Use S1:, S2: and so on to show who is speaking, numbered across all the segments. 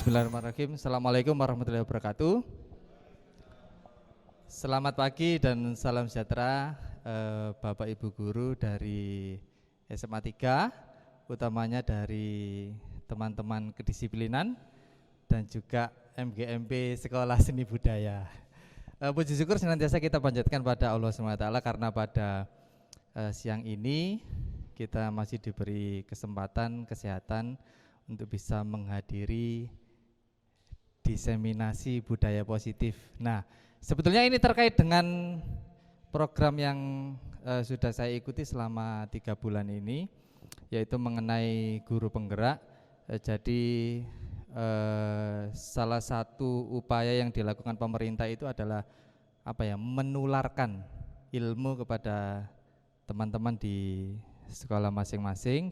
S1: Bismillahirrahmanirrahim. Assalamualaikum warahmatullahi wabarakatuh. Selamat pagi dan salam sejahtera Bapak Ibu Guru dari SMA 3, utamanya dari teman-teman kedisiplinan dan juga MGMP Sekolah Seni Budaya. Puji syukur senantiasa kita panjatkan pada Allah SWT karena pada siang ini kita masih diberi kesempatan, kesehatan untuk bisa menghadiri diseminasi budaya positif. Nah, sebetulnya ini terkait dengan program yang sudah saya ikuti selama 3 bulan ini, yaitu mengenai guru penggerak. Jadi salah satu upaya yang dilakukan pemerintah itu adalah menularkan ilmu kepada teman-teman di sekolah masing-masing.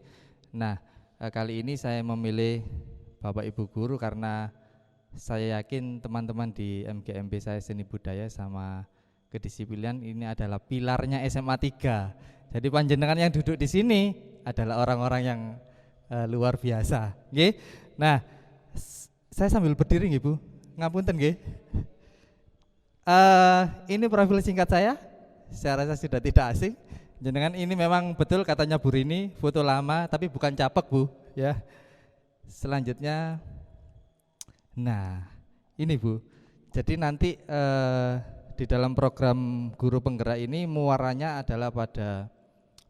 S1: Nah, kali ini saya memilih Bapak Ibu Guru karena saya yakin teman-teman di MGMP saya Seni Budaya sama kedisiplinan ini adalah pilarnya SMA 3. Jadi panjenengan yang duduk di sini adalah orang-orang yang luar biasa. Nggih. Nah, saya sambil berdiri nggih Bu. Ngapunten nggih. Ini profil singkat saya. Saya rasa sudah tidak asing. Jenengan ini memang betul katanya Bu Rini, foto lama tapi bukan capek Bu, ya. Selanjutnya, nah ini Bu, jadi nanti di dalam program guru penggerak ini muaranya adalah pada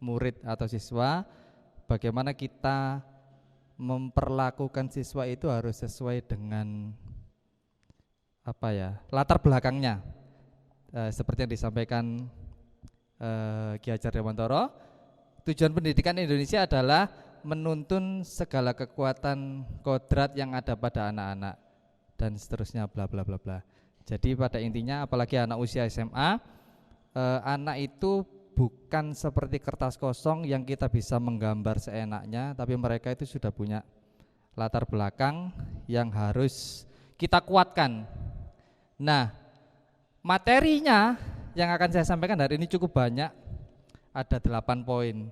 S1: murid atau siswa, bagaimana kita memperlakukan siswa itu harus sesuai dengan latar belakangnya, seperti yang disampaikan Ki Hajar Dewantara. Tujuan pendidikan Indonesia adalah menuntun segala kekuatan kodrat yang ada pada anak-anak dan seterusnya bla bla bla bla. Jadi pada intinya apalagi anak usia SMA, anak itu bukan seperti kertas kosong yang kita bisa menggambar seenaknya, tapi mereka itu sudah punya latar belakang yang harus kita kuatkan. Nah, materinya yang akan saya sampaikan hari ini cukup banyak, ada 8 poin.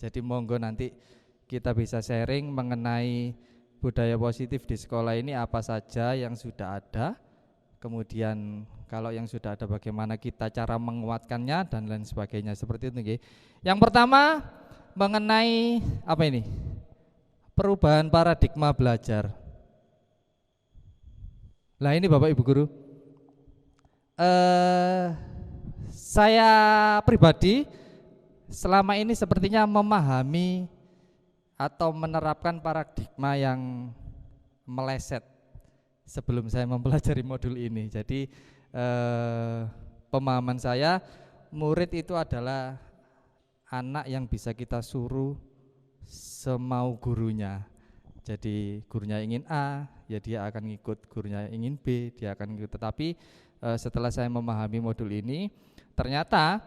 S1: Jadi monggo nanti kita bisa sharing mengenai budaya positif di sekolah ini apa saja yang sudah ada, kemudian kalau yang sudah ada bagaimana kita cara menguatkannya dan lain sebagainya, seperti itu nggih. Yang pertama mengenai perubahan paradigma belajar. Lah ini Bapak Ibu Guru, saya pribadi selama ini sepertinya memahami atau menerapkan paradigma yang meleset sebelum saya mempelajari modul ini. Jadi pemahaman saya, murid itu adalah anak yang bisa kita suruh semau gurunya. Jadi gurunya ingin A, ya dia akan ngikut, gurunya ingin B, dia akan ngikut. Tetapi setelah saya memahami modul ini, ternyata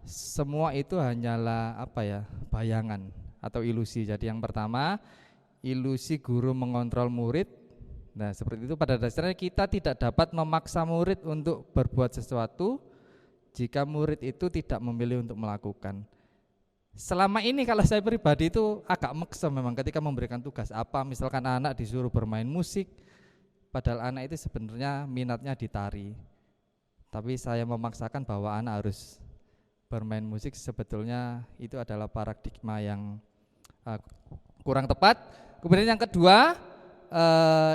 S1: semua itu hanyalah bayangan atau ilusi. Jadi yang pertama, ilusi guru mengontrol murid. Nah, seperti itu pada dasarnya kita tidak dapat memaksa murid untuk berbuat sesuatu jika murid itu tidak memilih untuk melakukan. Selama ini kalau saya pribadi itu agak maksa memang ketika memberikan tugas apa, misalkan anak disuruh bermain musik, padahal anak itu sebenarnya minatnya di tari. Tapi saya memaksakan bahwa anak harus bermain musik, sebetulnya itu adalah paradigma yang kurang tepat. Kemudian yang kedua,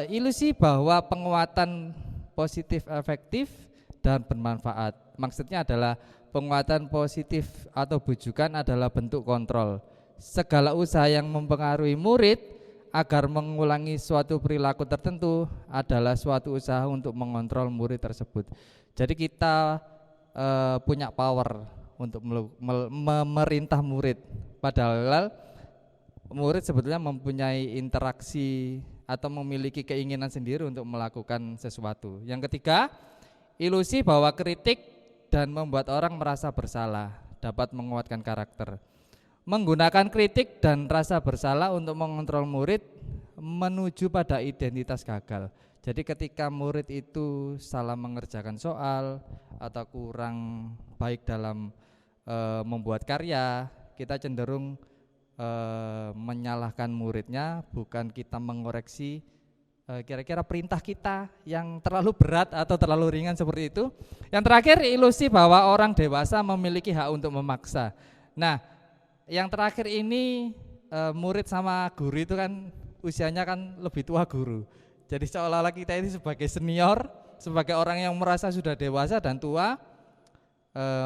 S1: ilusi bahwa penguatan positif efektif dan bermanfaat. Maksudnya adalah penguatan positif atau bujukan adalah bentuk kontrol. Segala usaha yang mempengaruhi murid agar mengulangi suatu perilaku tertentu adalah suatu usaha untuk mengontrol murid tersebut. Jadi kita punya power untuk memerintah murid, padahal murid sebetulnya mempunyai interaksi atau memiliki keinginan sendiri untuk melakukan sesuatu. Yang ketiga, ilusi bahwa kritik dan membuat orang merasa bersalah dapat menguatkan karakter. Menggunakan kritik dan rasa bersalah untuk mengontrol murid menuju pada identitas gagal. Jadi ketika murid itu salah mengerjakan soal atau kurang baik dalam membuat karya, kita cenderung menyalahkan muridnya, bukan kita mengoreksi kira-kira perintah kita yang terlalu berat atau terlalu ringan seperti itu. Yang terakhir, ilusi bahwa orang dewasa memiliki hak untuk memaksa. Nah, yang terakhir ini murid sama guru itu kan usianya kan lebih tua guru. Jadi seolah-olah kita ini sebagai senior, sebagai orang yang merasa sudah dewasa dan tua,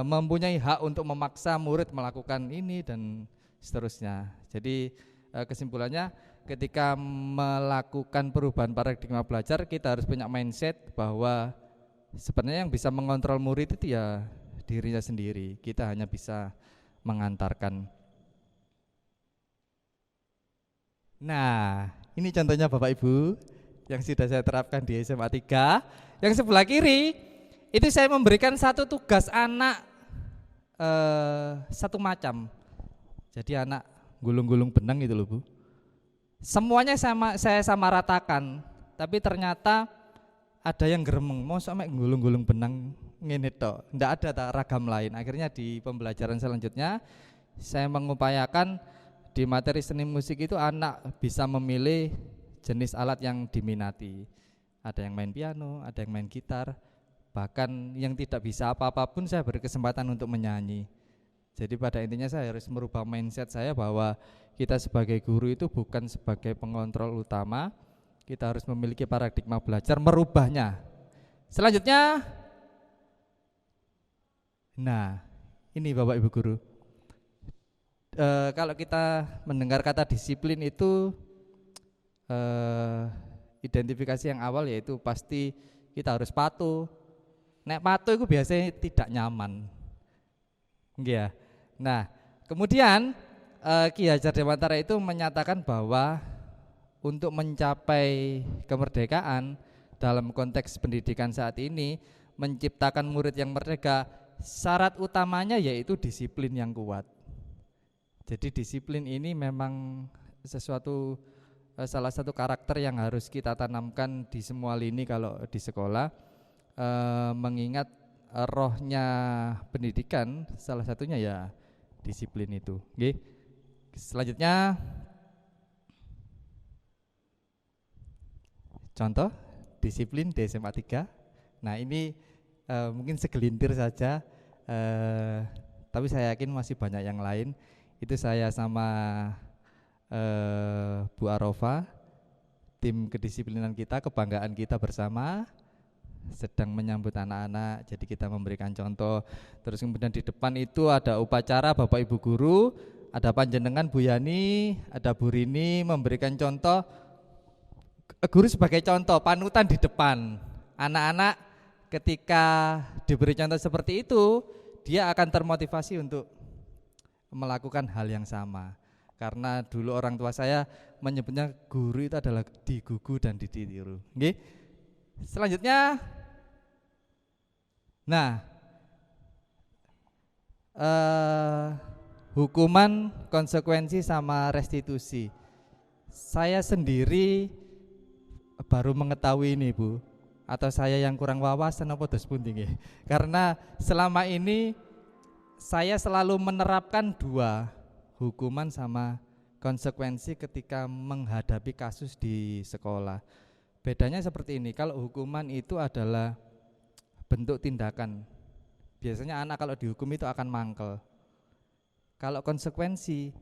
S1: mempunyai hak untuk memaksa murid melakukan ini dan seterusnya. Jadi kesimpulannya, ketika melakukan perubahan paradigma belajar, kita harus punya mindset bahwa sebenarnya yang bisa mengontrol murid itu ya dirinya sendiri. Kita hanya bisa mengantarkan. Nah, ini contohnya Bapak Ibu yang sudah saya terapkan di SMA 3. Yang sebelah kiri itu saya memberikan satu tugas anak satu macam. Jadi anak gulung-gulung benang gitu loh Bu. Semuanya saya sama ratakan, tapi ternyata ada yang geremeng, mau sampai gulung-gulung benang ngene tok, ndak ada tak ragam lain. Akhirnya di pembelajaran selanjutnya saya mengupayakan di materi seni musik itu anak bisa memilih jenis alat yang diminati. Ada yang main piano, ada yang main gitar, bahkan yang tidak bisa apa-apa pun saya beri kesempatan untuk menyanyi. Jadi pada intinya saya harus merubah mindset saya bahwa kita sebagai guru itu bukan sebagai pengontrol utama, kita harus memiliki paradigma belajar, merubahnya. Selanjutnya, nah ini Bapak Ibu Guru, kalau kita mendengar kata disiplin itu identifikasi yang awal yaitu pasti kita harus patuh. Nek patuh itu biasanya tidak nyaman, ya. Nah, kemudian Ki Hajar Dewantara itu menyatakan bahwa untuk mencapai kemerdekaan dalam konteks pendidikan saat ini, menciptakan murid yang merdeka, syarat utamanya yaitu disiplin yang kuat. Jadi disiplin ini memang salah satu karakter yang harus kita tanamkan di semua lini kalau di sekolah, mengingat rohnya pendidikan salah satunya ya disiplin itu. Oke. Selanjutnya contoh disiplin di SMA 3. Nah ini mungkin segelintir saja, tapi saya yakin masih banyak yang lain. Itu saya sama Bu Arofa, tim kedisiplinan kita, kebanggaan kita bersama sedang menyambut anak-anak, jadi kita memberikan contoh. Terus kemudian di depan itu ada upacara Bapak Ibu Guru, ada panjenengan Bu Yani, ada Bu Rini memberikan contoh. Guru sebagai contoh, panutan di depan. Anak-anak ketika diberi contoh seperti itu, dia akan termotivasi untuk melakukan hal yang sama. Karena dulu orang tua saya menyebutnya guru itu adalah digugu dan ditiru. Oke. Selanjutnya, nah, hukuman, konsekuensi sama restitusi. Saya sendiri baru mengetahui ini Bu, atau saya yang kurang wawasan apa dos pundi nggih. Karena selama ini saya selalu menerapkan dua, hukuman sama konsekuensi ketika menghadapi kasus di sekolah. Bedanya seperti ini, kalau hukuman itu adalah bentuk tindakan. Biasanya anak kalau dihukum itu akan mangkel. Kalau konsekuensi,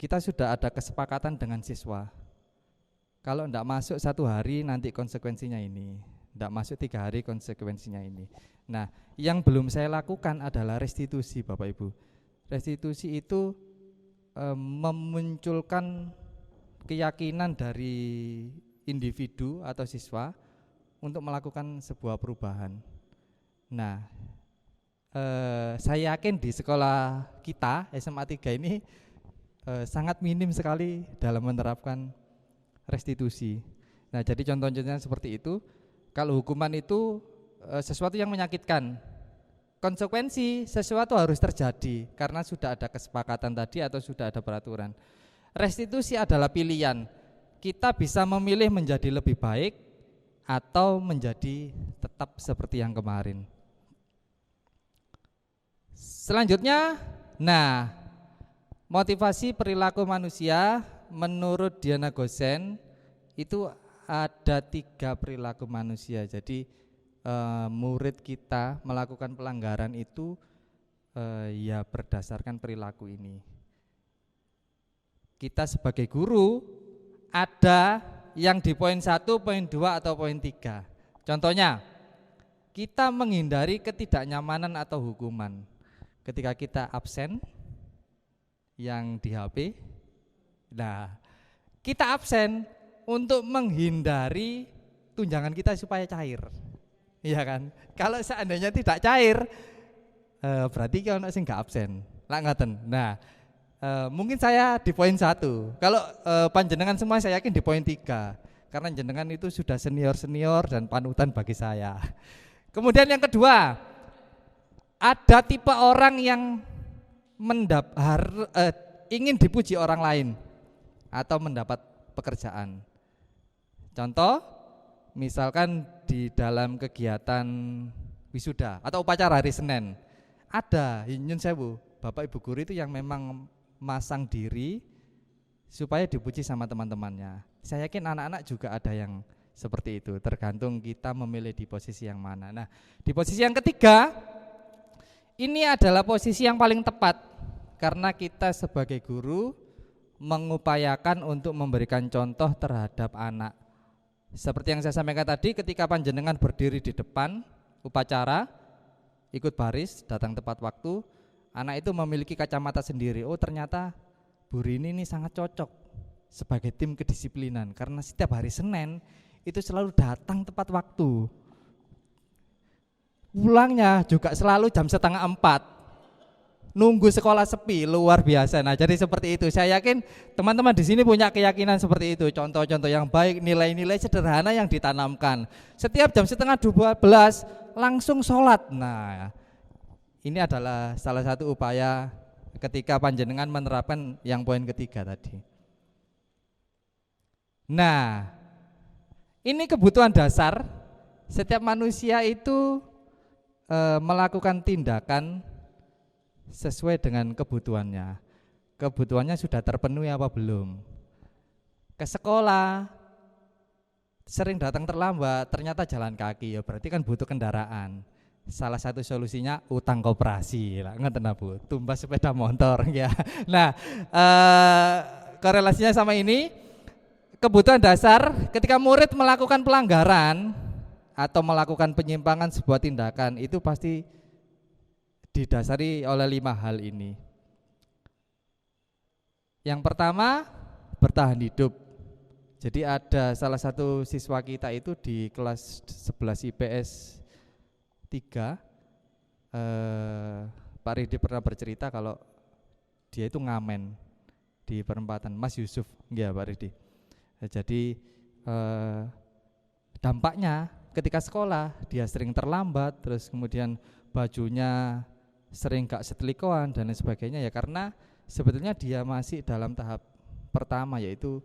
S1: kita sudah ada kesepakatan dengan siswa. Kalau enggak masuk 1 hari nanti konsekuensinya ini, enggak masuk 3 hari konsekuensinya ini. Nah, yang belum saya lakukan adalah restitusi Bapak Ibu. Restitusi itu memunculkan keyakinan dari individu atau siswa untuk melakukan sebuah perubahan. Nah, saya yakin di sekolah kita SMA 3 ini sangat minim sekali dalam menerapkan restitusi. Nah, jadi contoh-contohnya seperti itu. Kalau hukuman itu sesuatu yang menyakitkan, konsekuensi sesuatu harus terjadi karena sudah ada kesepakatan tadi atau sudah ada peraturan. Restitusi adalah pilihan. Kita bisa memilih menjadi lebih baik atau menjadi tetap seperti yang kemarin. Selanjutnya, nah, motivasi perilaku manusia menurut Diana Gosen itu ada 3 perilaku manusia. Jadi murid kita melakukan pelanggaran itu ya berdasarkan perilaku ini. Kita sebagai guru ada yang di poin 1, poin 2 atau poin 3. Contohnya, kita menghindari ketidaknyamanan atau hukuman. Ketika kita absen yang di HP, nah kita absen untuk menghindari tunjangan kita supaya cair. Iya kan? Kalau seandainya tidak cair, berarti kalau sing gak absen. Lah ngaten. Nah, mungkin saya di poin 1. Kalau panjenengan semua saya yakin di poin 3. Karena jenengan itu sudah senior-senior dan panutan bagi saya. Kemudian yang kedua, ada tipe orang yang ingin dipuji orang lain atau mendapat pekerjaan. Contoh, misalkan di dalam kegiatan wisuda atau upacara hari Senin, ada nyun sewu, Bapak Ibu guru itu yang memang masang diri supaya dipuji sama teman-temannya. Saya yakin anak-anak juga ada yang seperti itu, tergantung kita memilih di posisi yang mana. Nah, di posisi yang ketiga, ini adalah posisi yang paling tepat karena kita sebagai guru mengupayakan untuk memberikan contoh terhadap anak. Seperti yang saya sampaikan tadi, ketika panjenengan berdiri di depan upacara, ikut baris, datang tepat waktu, anak itu memiliki kacamata sendiri. Oh, ternyata Bu Rini ini sangat cocok sebagai tim kedisiplinan karena setiap hari Senin itu selalu datang tepat waktu. Pulangnya juga selalu jam 3:30. Nunggu sekolah sepi, luar biasa. Nah, jadi seperti itu. Saya yakin teman-teman di sini punya keyakinan seperti itu. Contoh-contoh yang baik, nilai-nilai sederhana yang ditanamkan. Setiap jam 11:30 langsung sholat. Nah, ini adalah salah satu upaya ketika panjenengan menerapkan yang poin ketiga tadi. Nah, ini kebutuhan dasar. Setiap manusia itu melakukan tindakan sesuai dengan kebutuhannya. Kebutuhannya sudah terpenuhi apa belum? Ke sekolah sering datang terlambat, ternyata jalan kaki, ya berarti kan butuh kendaraan. Salah satu solusinya utang koperasi, lah ngeten Bu, tumbas sepeda motor ya. Nah, korelasinya sama ini, kebutuhan dasar ketika murid melakukan pelanggaran atau melakukan penyimpangan sebuah tindakan itu pasti didasari oleh 5 hal ini. Yang pertama, bertahan hidup. Jadi ada salah satu siswa kita itu di kelas 11 IPS 3, Pak Ridi pernah bercerita kalau dia itu ngamen di perempatan, Mas Yusuf, ya Pak Ridi. Jadi dampaknya ketika sekolah dia sering terlambat, terus kemudian bajunya sering gak setelikoan dan lain sebagainya, ya karena sebetulnya dia masih dalam tahap pertama, yaitu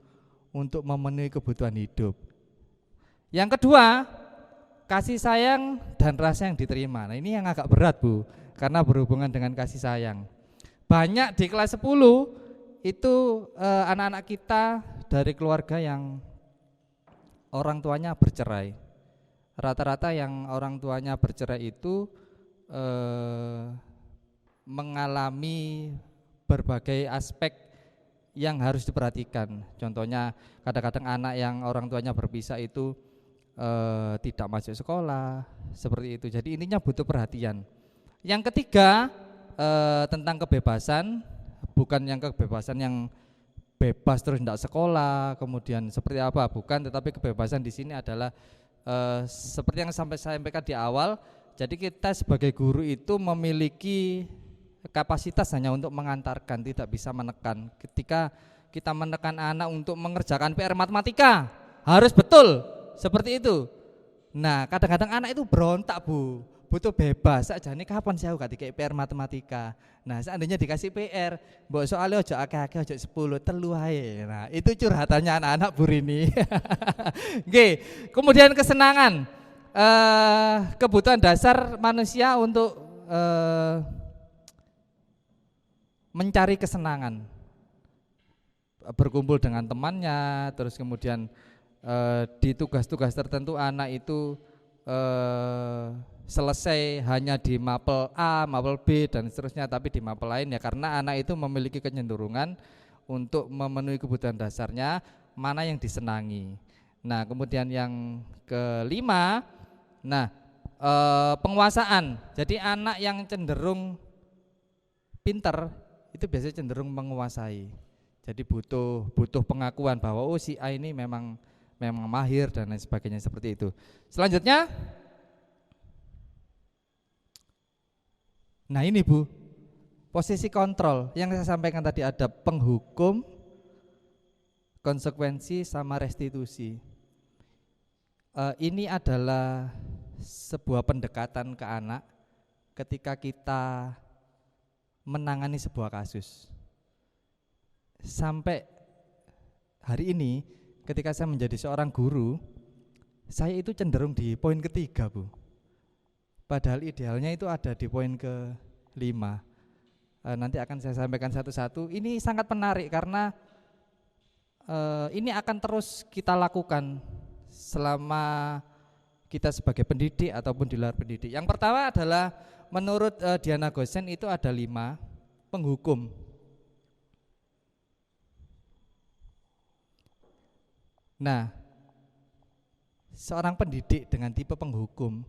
S1: untuk memenuhi kebutuhan hidup. Yang kedua, kasih sayang dan rasa yang diterima. Nah, ini yang agak berat Bu, karena berhubungan dengan kasih sayang. Banyak di kelas 10 itu anak-anak kita dari keluarga yang orang tuanya bercerai. Rata-rata yang orang tuanya bercerai itu mengalami berbagai aspek yang harus diperhatikan. Contohnya kadang-kadang anak yang orang tuanya berpisah itu tidak masuk sekolah, seperti itu. Jadi intinya butuh perhatian. Yang ketiga, tentang kebebasan, bukan yang kebebasan yang bebas terus tidak sekolah, kemudian seperti apa, bukan, tetapi kebebasan di sini adalah seperti yang sampai saya sampaikan di awal. Jadi kita sebagai guru itu memiliki kapasitas hanya untuk mengantarkan, tidak bisa menekan. Ketika kita menekan anak untuk mengerjakan PR matematika, harus betul, seperti itu. Nah, kadang-kadang anak itu berontak Bu, butuh bebas. Sakjane kapan sih aku gak dikasih PR matematika. Nah, seandainya dikasih PR, mbok soalnya ojo akeh-akeh, ojo 10, telu ae. Nah, itu curhatannya anak-anak Bu Rini. Oke, kemudian kesenangan. Kebutuhan dasar manusia untuk mencari kesenangan, berkumpul dengan temannya, terus kemudian Di tugas-tugas tertentu anak itu selesai hanya di mapel A, mapel B dan seterusnya, tapi di mapel lain ya karena anak itu memiliki kecenderungan untuk memenuhi kebutuhan dasarnya mana yang disenangi. Nah, kemudian yang kelima, nah penguasaan. Jadi anak yang cenderung pinter itu biasanya cenderung menguasai. Jadi butuh pengakuan bahwa oh si A ini memang mahir dan lain sebagainya seperti itu. Selanjutnya, nah ini Bu, posisi kontrol yang saya sampaikan tadi ada penghukum, konsekuensi sama restitusi. Ini adalah sebuah pendekatan ke anak ketika kita menangani sebuah kasus. Sampai hari ini ketika saya menjadi seorang guru, saya itu cenderung di poin ketiga Bu. Padahal idealnya itu ada di poin ke-5. Nanti akan saya sampaikan satu-satu. Ini sangat menarik karena ini akan terus kita lakukan selama kita sebagai pendidik ataupun di luar pendidik. Yang pertama adalah menurut Diana Gosen itu ada 5 penghukum. Nah, seorang pendidik dengan tipe penghukum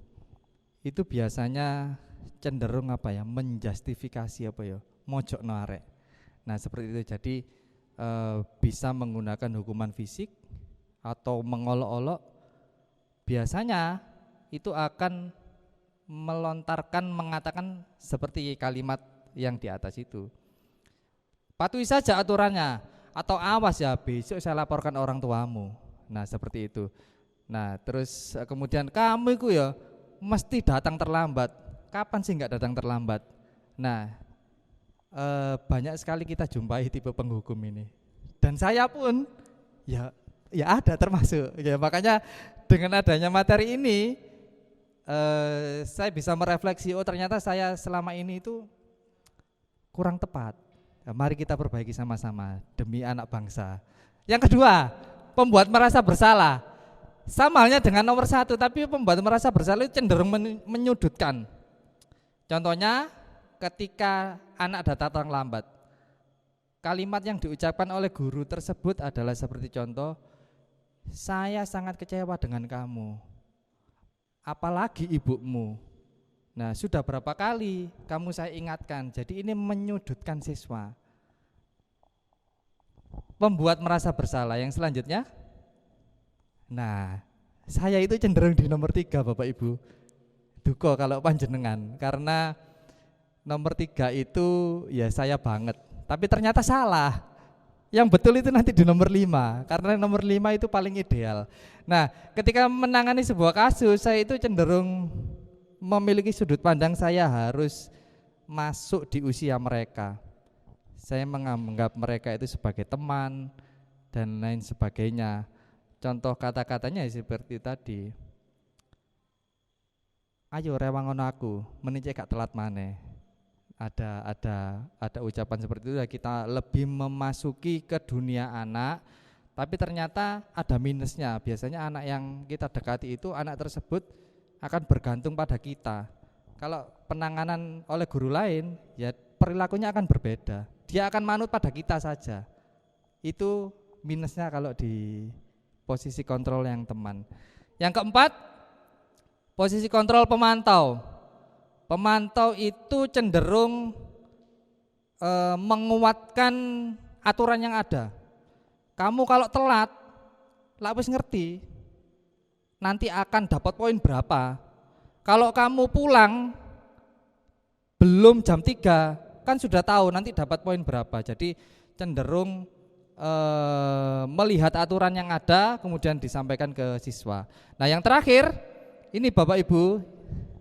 S1: itu biasanya cenderung menjustifikasi mojok arek. Nah seperti itu, jadi bisa menggunakan hukuman fisik atau mengolok-olok. Biasanya itu akan mengatakan seperti kalimat yang di atas itu, patuhi saja aturannya atau awas ya besok saya laporkan orang tuamu. Nah seperti itu. Nah terus kemudian kamu itu ya mesti datang terlambat. Kapan sih nggak datang terlambat? Nah, banyak sekali kita jumpai tipe penghukum ini. Dan saya pun ya ada termasuk. Ya makanya dengan adanya materi ini, saya bisa merefleksi. Oh ternyata saya selama ini itu kurang tepat. Nah, mari kita perbaiki sama-sama demi anak bangsa. Yang kedua, pembuat merasa bersalah. Sama halnya dengan nomor 1, tapi pembuat merasa bersalah itu cenderung menyudutkan. Contohnya ketika anak datang lambat, kalimat yang diucapkan oleh guru tersebut adalah seperti contoh, saya sangat kecewa dengan kamu, apalagi ibumu. Nah sudah berapa kali kamu saya ingatkan. Jadi ini menyudutkan siswa, membuat merasa bersalah. Yang selanjutnya, nah, saya itu cenderung di nomor 3 Bapak Ibu. Duko kalau panjenengan, karena nomor 3 itu ya saya banget. Tapi ternyata salah. Yang betul itu nanti di nomor 5, karena nomor 5 itu paling ideal. Nah, ketika menangani sebuah kasus, saya itu cenderung memiliki sudut pandang saya harus masuk di usia mereka. Saya menganggap mereka itu sebagai teman dan lain sebagainya. Contoh kata-katanya seperti tadi, ayo rewangono aku, menicek gak telat maneh. Ada ucapan seperti itu. Kita lebih memasuki ke dunia anak, tapi ternyata ada minusnya. Biasanya anak yang kita dekati itu, anak tersebut akan bergantung pada kita. Kalau penanganan oleh guru lain, ya perilakunya akan berbeda. Dia akan manut pada kita saja. Itu minusnya kalau di posisi kontrol yang teman. Yang keempat, posisi kontrol pemantau. Pemantau itu cenderung menguatkan aturan yang ada. Kamu kalau telat, wis ngerti, nanti akan dapat poin berapa. Kalau kamu pulang belum jam 3, kan sudah tahu nanti dapat poin berapa. Jadi cenderung melihat aturan yang ada kemudian disampaikan ke siswa. Nah yang terakhir ini Bapak Ibu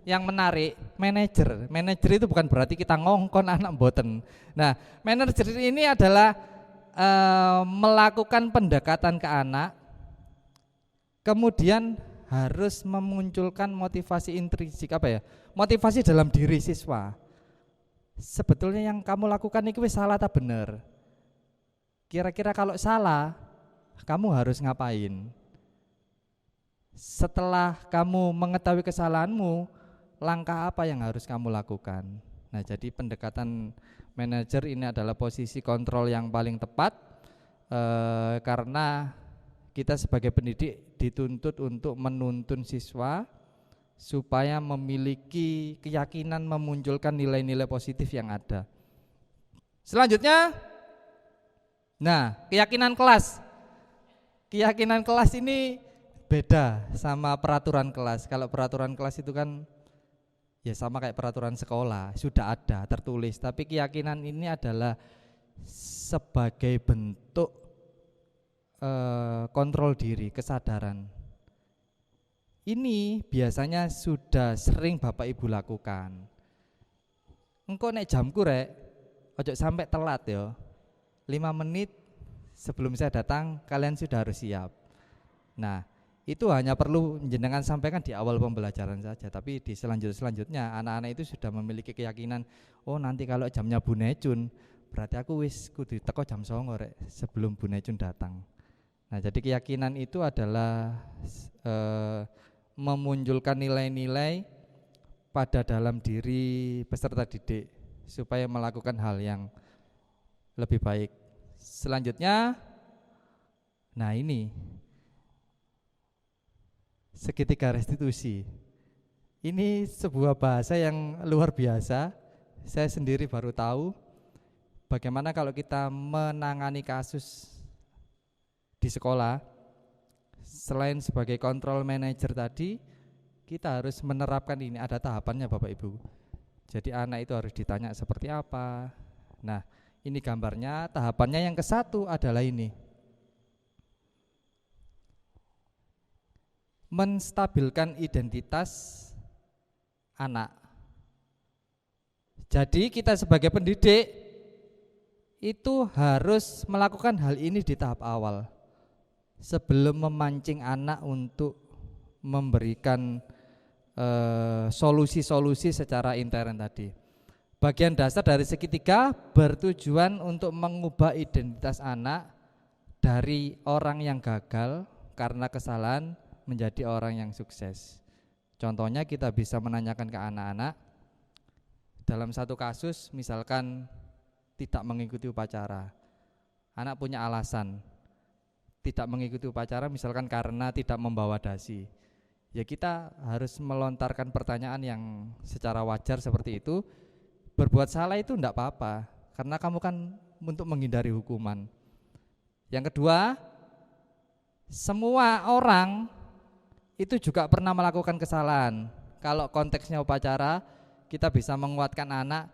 S1: yang menarik, manajer. Manajer itu bukan berarti kita ngongkon anak mboten. Nah manajer ini adalah melakukan pendekatan ke anak, kemudian harus memunculkan motivasi intrinsik, motivasi dalam diri siswa. Sebetulnya yang kamu lakukan ini salah atau benar? Kira-kira kalau salah, kamu harus ngapain? Setelah kamu mengetahui kesalahanmu, langkah apa yang harus kamu lakukan? Nah, jadi pendekatan manajer ini adalah posisi kontrol yang paling tepat, karena kita sebagai pendidik dituntut untuk menuntun siswa supaya memiliki keyakinan memunculkan nilai-nilai positif yang ada. Selanjutnya, nah, keyakinan kelas. Keyakinan kelas ini beda sama peraturan kelas. Kalau peraturan kelas itu kan ya sama kayak peraturan sekolah, sudah ada tertulis. Tapi keyakinan ini adalah sebagai bentuk kontrol diri, kesadaran. Ini biasanya sudah sering Bapak Ibu lakukan. Engko nek jamku rek, ojo sampai telat ya. 5 menit sebelum saya datang kalian sudah harus siap. Nah, itu hanya perlu jenengan sampaikan di awal pembelajaran saja, tapi di selanjutnya anak-anak itu sudah memiliki keyakinan, oh nanti kalau jamnya Bu Necun berarti aku wis kudu teko jam 09.00 rek sebelum Bu Necun datang. Nah, jadi keyakinan itu adalah memunculkan nilai-nilai pada dalam diri peserta didik supaya melakukan hal yang lebih baik. Selanjutnya, nah ini segitiga restitusi. Ini sebuah bahasa yang luar biasa. Saya sendiri baru tahu bagaimana kalau kita menangani kasus di sekolah. Selain sebagai kontrol manager tadi, kita harus menerapkan ini, ada tahapannya Bapak Ibu. Jadi anak itu harus ditanya seperti apa. Nah, ini gambarnya, tahapannya yang ke-1 adalah ini. Menstabilkan identitas anak. Jadi kita sebagai pendidik itu harus melakukan hal ini di tahap awal sebelum memancing anak untuk memberikan solusi-solusi secara intern tadi. Bagian dasar dari segitiga bertujuan untuk mengubah identitas anak dari orang yang gagal karena kesalahan menjadi orang yang sukses. Contohnya kita bisa menanyakan ke anak-anak dalam satu kasus, misalkan tidak mengikuti upacara. Anak punya alasan tidak mengikuti upacara misalkan karena tidak membawa dasi. Ya kita harus melontarkan pertanyaan yang secara wajar seperti itu. Berbuat salah itu enggak apa-apa, karena kamu kan untuk menghindari hukuman. Yang kedua, semua orang itu juga pernah melakukan kesalahan. Kalau konteksnya upacara, kita bisa menguatkan anak.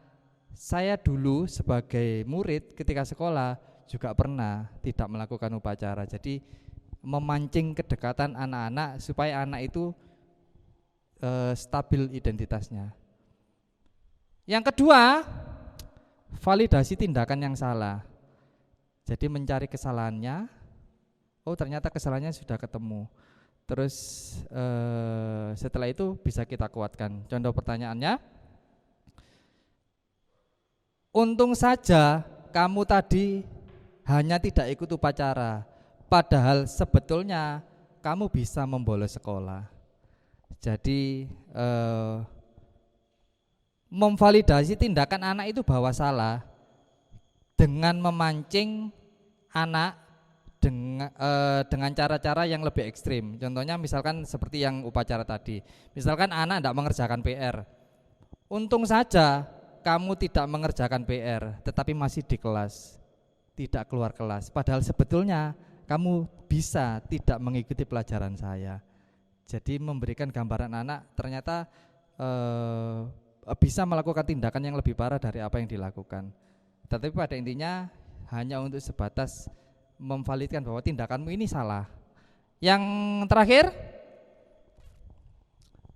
S1: Saya dulu sebagai murid ketika sekolah juga pernah tidak melakukan upacara. Jadi memancing kedekatan anak-anak supaya anak itu stabil identitasnya. Yang kedua, validasi tindakan yang salah. Jadi mencari kesalahannya. Oh ternyata kesalahannya sudah ketemu. Terus setelah itu bisa kita kuatkan. Contoh pertanyaannya, untung saja kamu tadi hanya tidak ikut upacara, padahal sebetulnya kamu bisa membolos sekolah. Jadi memvalidasi tindakan anak itu bahwa salah dengan memancing anak dengan cara-cara yang lebih ekstrim. Contohnya misalkan seperti yang upacara tadi. Misalkan anak tidak mengerjakan PR. Untung saja kamu tidak mengerjakan PR, tetapi masih di kelas, tidak keluar kelas. Padahal sebetulnya kamu bisa tidak mengikuti pelajaran saya. Jadi memberikan gambaran anak ternyata bisa melakukan tindakan yang lebih parah dari apa yang dilakukan. Tetapi pada intinya hanya untuk sebatas memvalidkan bahwa tindakanmu ini salah. Yang terakhir,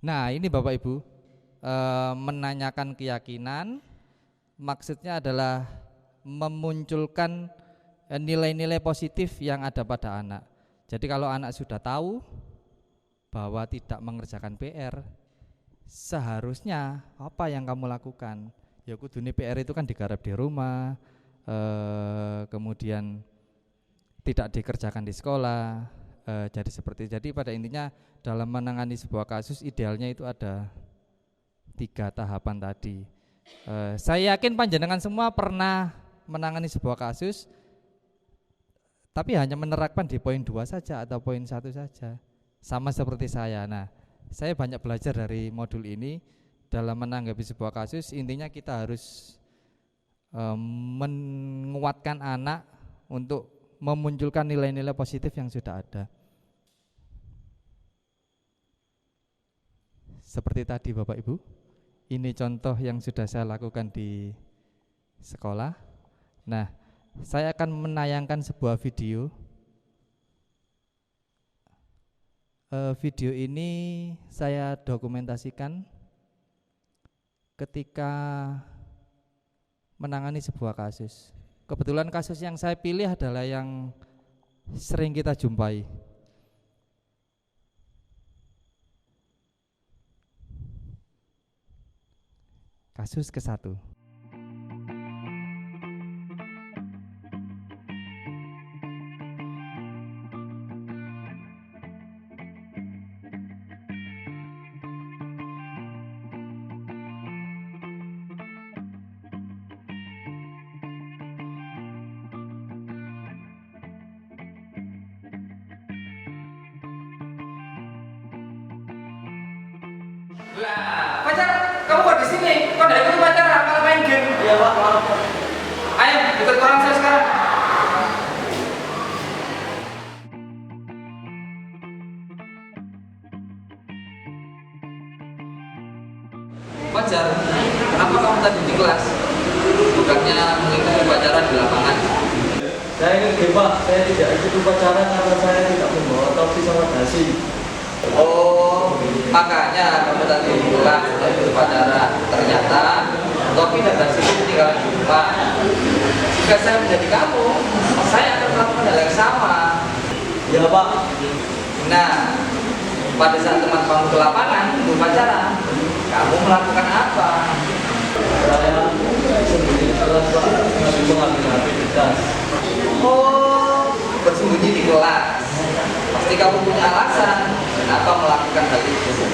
S1: nah ini Bapak Ibu, menanyakan keyakinan, maksudnya adalah memunculkan nilai-nilai positif yang ada pada anak. Jadi kalau anak sudah tahu bahwa tidak mengerjakan PR, seharusnya apa yang kamu lakukan? Ya kudune PR itu kan digarap di rumah, kemudian tidak dikerjakan di sekolah, jadi seperti itu. Jadi pada intinya dalam menangani sebuah kasus idealnya itu ada 3 tahapan tadi. Saya yakin panjenengan semua pernah menangani sebuah kasus tapi hanya menerapkan di poin 2 saja atau poin 1 saja, sama seperti saya. Nah, saya banyak belajar dari modul ini. Dalam menanggapi sebuah kasus intinya kita harus menguatkan anak untuk memunculkan nilai-nilai positif yang sudah ada. Seperti tadi Bapak Ibu, ini contoh yang sudah saya lakukan di sekolah. Nah, saya akan menayangkan sebuah video. Video ini saya dokumentasikan ketika menangani sebuah kasus. Kebetulan kasus yang saya pilih adalah yang sering kita jumpai. Kasus ke-1.
S2: Lah, pacar, kamu kok di sini? Kok nggak ikut pacaran malah main game?
S3: Iya Pak, maaf.
S2: Ayo, ikut orang saya sekarang. Pacar, kenapa kamu tadi di kelas? Bukannya mengikuti pacaran di lapangan?
S3: Saya ngerti Pak, saya tidak ikut upacara karena saya tidak membawa topi sama dasi.
S2: Oh, makanya kamu tadi di kelas tidak ikut pacaran. Ternyata topi dan dasi itu ketinggalan di rumah. Jika saya menjadi kamu, saya akan melakukan hal yang sama.
S3: Ya Pak.
S2: Nah, pada saat teman kamu ke lapangan untuk pacaran, kamu melakukan apa?
S3: Saya sendiri di kelas Pak, masih mengambil HP di tas.
S2: Oh, bersembunyi di kelas. Pasti kamu punya alasan kenapa melakukan hal itu.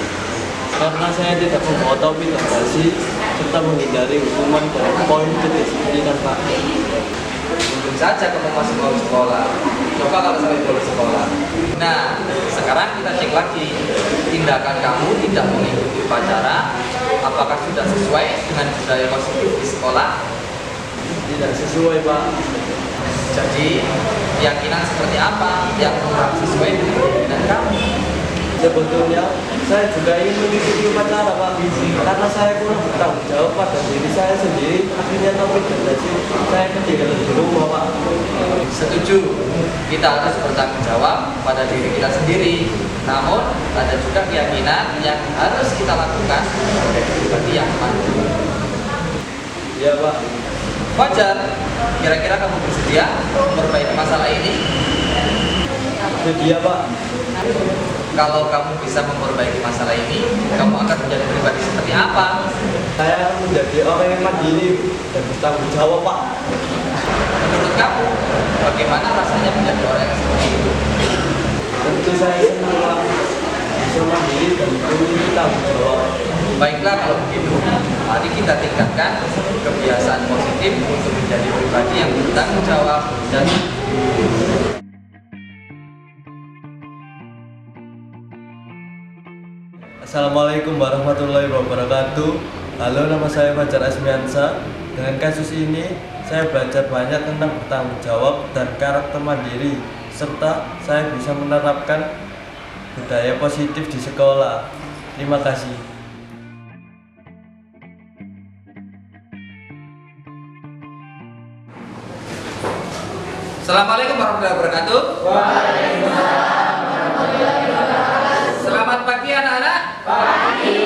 S3: Karena saya tidak membawa topi dan dasi serta menghindari hukuman dari poin kedisiplinan Pak.
S2: Mungkin saja kamu masih mau sekolah. Coba kalau sampai bolos sekolah. Nah, sekarang kita cek lagi tindakan kamu tidak mengikuti upacara. Apakah sudah sesuai dengan budaya positif di sekolah?
S3: Tidak sesuai Pak.
S2: Jadi, keyakinan seperti apa yang kurang sesuai dengan keyakinan kamu?
S3: Sebetulnya saya juga ingin mengikuti upacara Pak, karena saya kurang bertanggung jawab pada diri saya sendiri. Akhirnya topi dan dasi saya ketinggalan di rumah Pak.
S2: Setuju, kita harus bertanggung jawab pada diri kita sendiri. Namun, ada juga keyakinan yang harus kita lakukan sebagai pribadi yang maju.
S3: Iya Pak.
S2: Wajar, kira-kira kamu bersedia memperbaiki masalah ini?
S3: Sedia Pak.
S2: Kalau kamu bisa memperbaiki masalah ini, kamu akan menjadi pribadi seperti apa?
S3: Saya menjadi orang yang mandiri dan bertanggung jawab Pak.
S2: Menurut kamu, bagaimana rasanya menjadi orang yang seperti itu?
S3: Tentu saya senang Pak, bisa mandiri dan memiliki tanggung jawab.
S2: Baiklah kalau begitu, mari kita tingkatkan kebiasaan positif untuk menjadi pribadi yang bertanggung jawab dan
S3: Assalamualaikum warahmatullahi wabarakatuh. Halo, nama saya Fajar Asmiansa. Dengan kasus ini, saya belajar banyak tentang bertanggung jawab dan karakter mandiri, serta saya bisa menerapkan budaya positif di sekolah. Terima kasih.
S2: Assalamualaikum warahmatullahi wabarakatuh. Selamat pagi anak-anak. Pagi.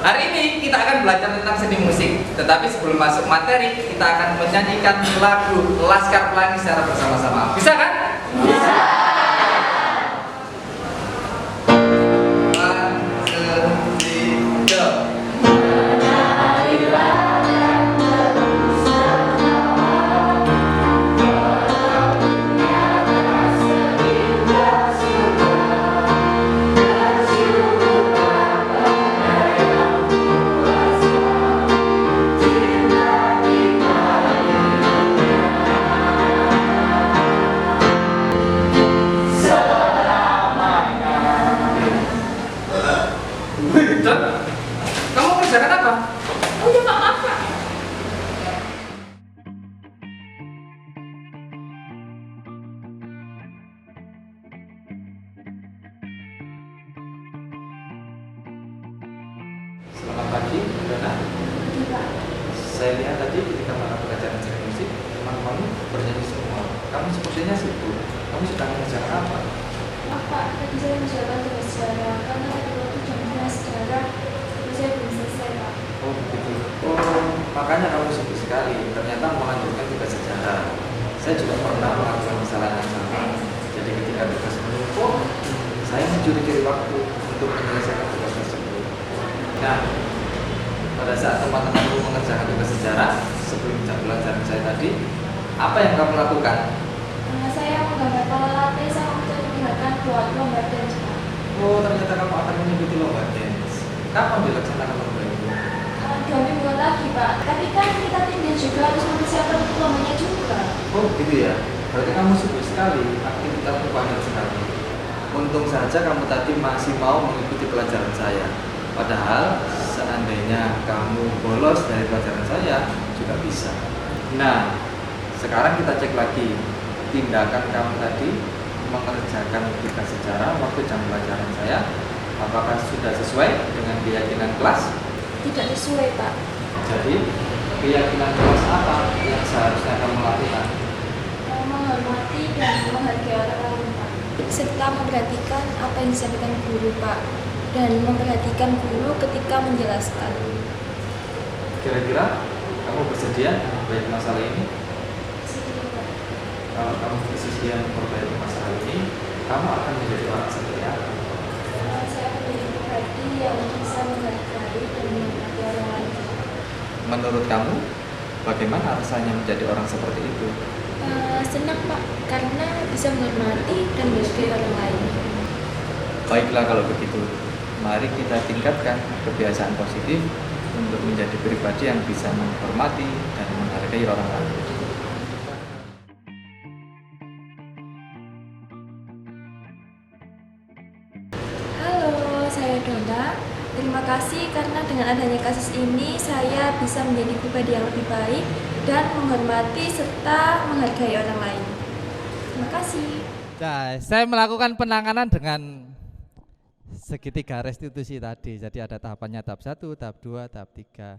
S2: Hari ini kita akan belajar tentang seni musik. Tetapi sebelum masuk materi, kita akan menyanyikan lagu Laskar Pelangi secara bersama-sama. Bisa kan? Bisa. Don, kamu kerjakan apa?
S4: Oh iya Pak, maaf Pak.
S2: Selamat pagi, Dona.
S4: Iya Pak.
S2: Saya lihat tadi ketika mata pelajaran seni musik, teman-teman bernyanyi semua. Kamu sepertinya sibuk. Kamu sedang mengerjakan apa?
S4: Maaf Pak, tadi saya mengerjakan tugas sejarah karena tadi waktu jamnya sejarah terus saya belum selesai Pak.
S2: Oh begitu. Oh, makanya kamu sibuk sekali. Ternyata melanjutkan tugas sejarah. Saya juga pernah melakukan kesalahan yang sama. Jadi ketika tugas menumpuk, saya mencuri-curi waktu untuk menyelesaikan tugas tersebut. Nah, pada saat teman-temanmu mengerjakan tugas sejarah sebelum jam pelajaran saya tadi, apa yang kamu lakukan?
S4: Saya menggambar pola latte sama mencari gerakan buat lomba dance Pak.
S2: Oh, ternyata kamu akan mengikuti lomba dance. Kapan dilaksanakan lomba itu?
S4: 2 minggu lagi Pak, tapi kan kita tim dance juga harus mempersiapkan untuk lombanya juga.
S2: Oh, gitu ya. Berarti kamu sibuk sekali, aktivitasmu banyak sekali. Untung saja kamu tadi masih mau mengikuti pelajaran saya. Padahal seandainya kamu bolos dari pelajaran saya juga bisa. Nah, sekarang kita cek lagi tindakan kamu tadi mengerjakan tugas sejarah waktu jam pelajaran saya. Apakah sudah sesuai dengan keyakinan kelas?
S4: Tidak sesuai Pak.
S2: Jadi, keyakinan kelas apa yang seharusnya kamu lakukan?
S4: Menghormati dan menghargai orang lain Pak. Serta memperhatikan apa yang disampaikan guru Pak. Dan memperhatikan guru ketika menjelaskan.
S2: Kira-kira kamu bersedia memperbaiki masalah ini? Kalau kamu bersedia memperbaiki masalah ini, kamu akan menjadi orang seperti apa?
S4: Saya akan menjadi pribadi yang bisa menghargai dan menghormati orang lain.
S2: Menurut kamu, bagaimana rasanya menjadi orang seperti itu?
S4: Senang Pak, karena bisa menghormati dan menghargai orang lain.
S2: Baiklah kalau begitu, mari kita tingkatkan kebiasaan positif untuk menjadi pribadi yang bisa menghormati dan menghargai orang lain.
S4: Halo, saya Dona. Terima kasih karena dengan adanya kasus ini saya bisa menjadi pribadi yang lebih baik dan menghormati serta menghargai orang lain. Terima kasih.
S1: Nah, saya melakukan penanganan dengan segitiga restitusi tadi. Jadi ada tahapannya tahap 1, tahap 2, tahap 3.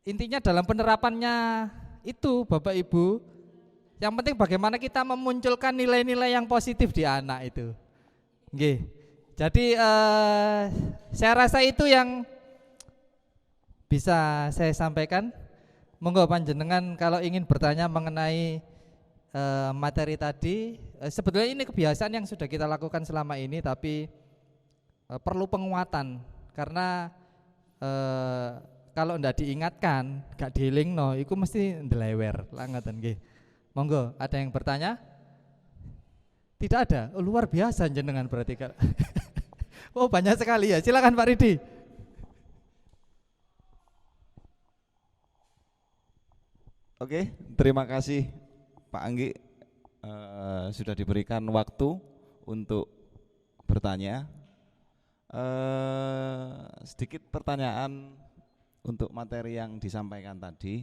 S1: Intinya dalam penerapannya itu Bapak Ibu, yang penting bagaimana kita memunculkan nilai-nilai yang positif di anak itu. Nggih. Jadi saya rasa itu yang bisa saya sampaikan. Monggo panjenengan kalau ingin bertanya mengenai materi tadi, sebetulnya ini kebiasaan yang sudah kita lakukan selama ini, tapi perlu penguatan karena kalau ndak diingatkan, gak dielingno, itu mesti ndelewer lah ngoten nggih. Monggo, ada yang bertanya? Tidak ada. Oh, luar biasa jenengan berarti Kak. Oh, banyak sekali ya. Silakan Pak Ridi.
S5: Oke, terima kasih Pak Anggi, sudah diberikan waktu untuk bertanya. Sedikit pertanyaan untuk materi yang disampaikan tadi,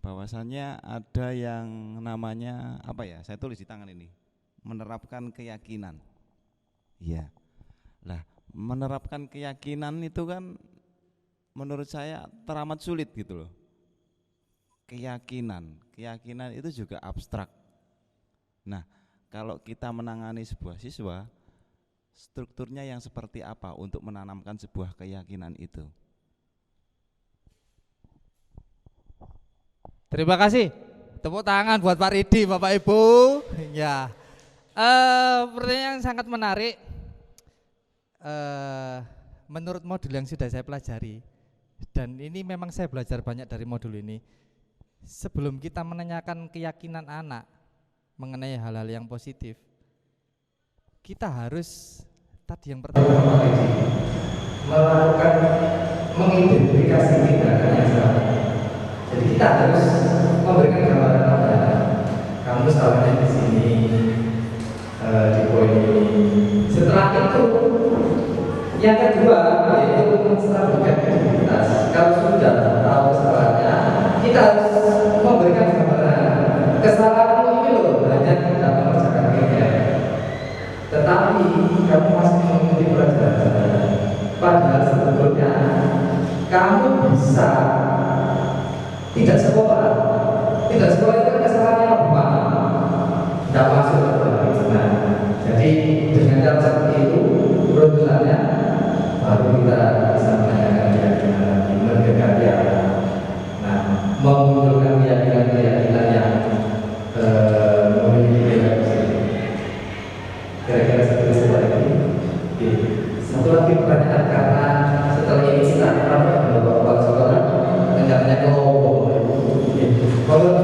S5: bahwasannya ada yang namanya apa ya? Saya tulis di tangan ini, menerapkan keyakinan. Iya. Lah, menerapkan keyakinan itu kan menurut saya teramat sulit gitu loh. Keyakinan itu juga abstrak. Nah, kalau kita menangani sebuah siswa, strukturnya yang seperti apa untuk menanamkan sebuah keyakinan itu?
S1: Terima kasih. Tepuk tangan buat Pak Ridi, Bapak Ibu. Ya, pertanyaan yang sangat menarik. Menurut modul yang sudah saya pelajari, dan ini memang saya belajar banyak dari modul ini. Sebelum kita menanyakan keyakinan anak mengenai hal-hal yang positif, kita harus tadi yang pertama
S2: melakukan mengidentifikasi tindakan yang salah. Jadi kita harus memberikan gambaran pada kamu salahnya di sini, di poin ini. Setelah itu, yang kedua yaitu bisa tidak sekolah itu kan kesalahannya apa? Tidak masuk ke dalam Islam. Jadi dengan cara seperti itu runtutannya baru kita bisa menanyakan keyakinan lagi, mendekati Allah. Nah, memunculkan keyakinan yang memiliki nilai positif. Kira-kira seperti ini. Oke. Satu lagi pertanyaan, karena setelah ini kita akan Bapak Saudara rencananya ke Lombok. Kalau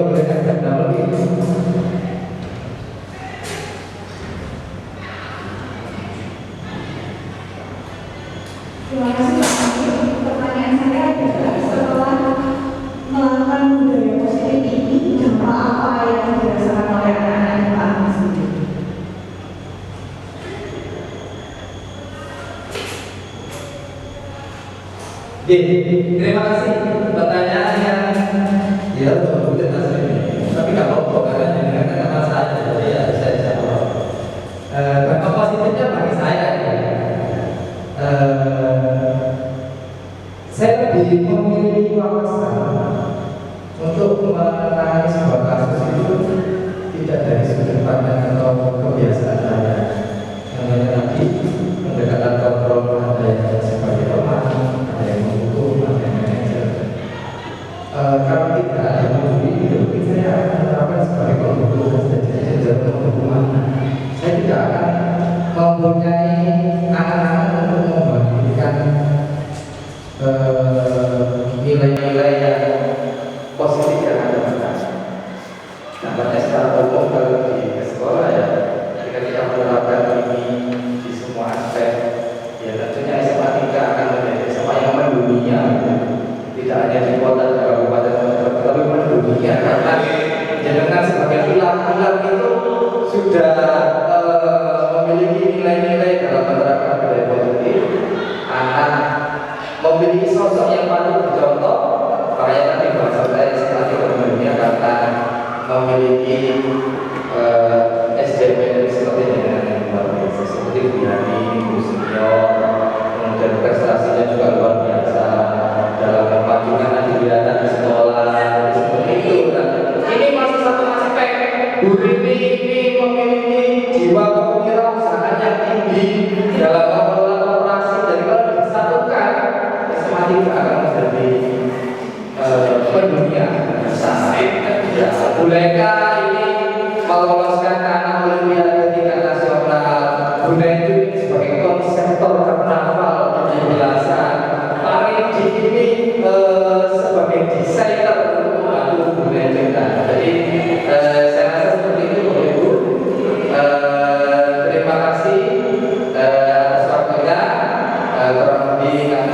S2: boleh agak dalam ini.
S6: Terima kasih Pak Amir. Pertanyaan saya adalah setelah melakukan budaya positif ini, dampak apa yang dirasakan oleh anak-anak dan Pak Amir sendiri?
S2: Terima kasih pertanyaan yang ya betul ini. Tapi nggak apa-apa karena ini kan nama saya, jadi ya saya jawab. Dampak positifnya bagi saya, saya lebih memiliki wawasan untuk menangani sebuah kasus itu tidak dari sudut pandang atau kebiasaan saya. Namanya tadi pendekatan kontrol, ada yang sebagai teman, ada yang menghukum, ada yang manajer. Kalau tidak ada yang mungkin saya akan menerapkan sebagai penghukum saja, jadi penghukuman. Saya tidak akan mempunyai anak-anak untuk membagikan nilai-nilai yang positif yang ada pada. Nampaknya secara umum kalau di sekolah ya, jika kita menerapkan ini di semua aspek, ya tentunya SMA 3 akan menjadi SMA yang mendunia, tidak hanya di kota dan kabupaten, tapi mendunia, karena dengan sebagai pilar-pilar itu sudah memiliki nilai-nilai dalam menerapkan budaya positif. Anak memiliki sosok yang patut dicontoh, makanya tadi bahasa saya setelah mendunia karena memiliki SDM seperti yang luar biasa, seperti Bu Yani, Bu Senior, kemudian prestasinya juga luar biasa dalam memajukan anak di sekolah, seperti itu. Nah, ini masih satu aspek. Bu Rini ini memiliki jiwa kewirausahaan yang tinggi dalam mengelola korporasi, jadi kalau disatukan, semakin akan menjadi pendunia besar. Ya, Buleka ini meloloskan anak olimpiade tingkat nasional. Bunda itu sebagai konseptor karnaval 17-an. Paridi ini sebagai desainer untuk membantu Bunda kita. Jadi saya rasa seperti itu, Bapak Ibu. Terima kasih atas waktunya. Kurang lebih kami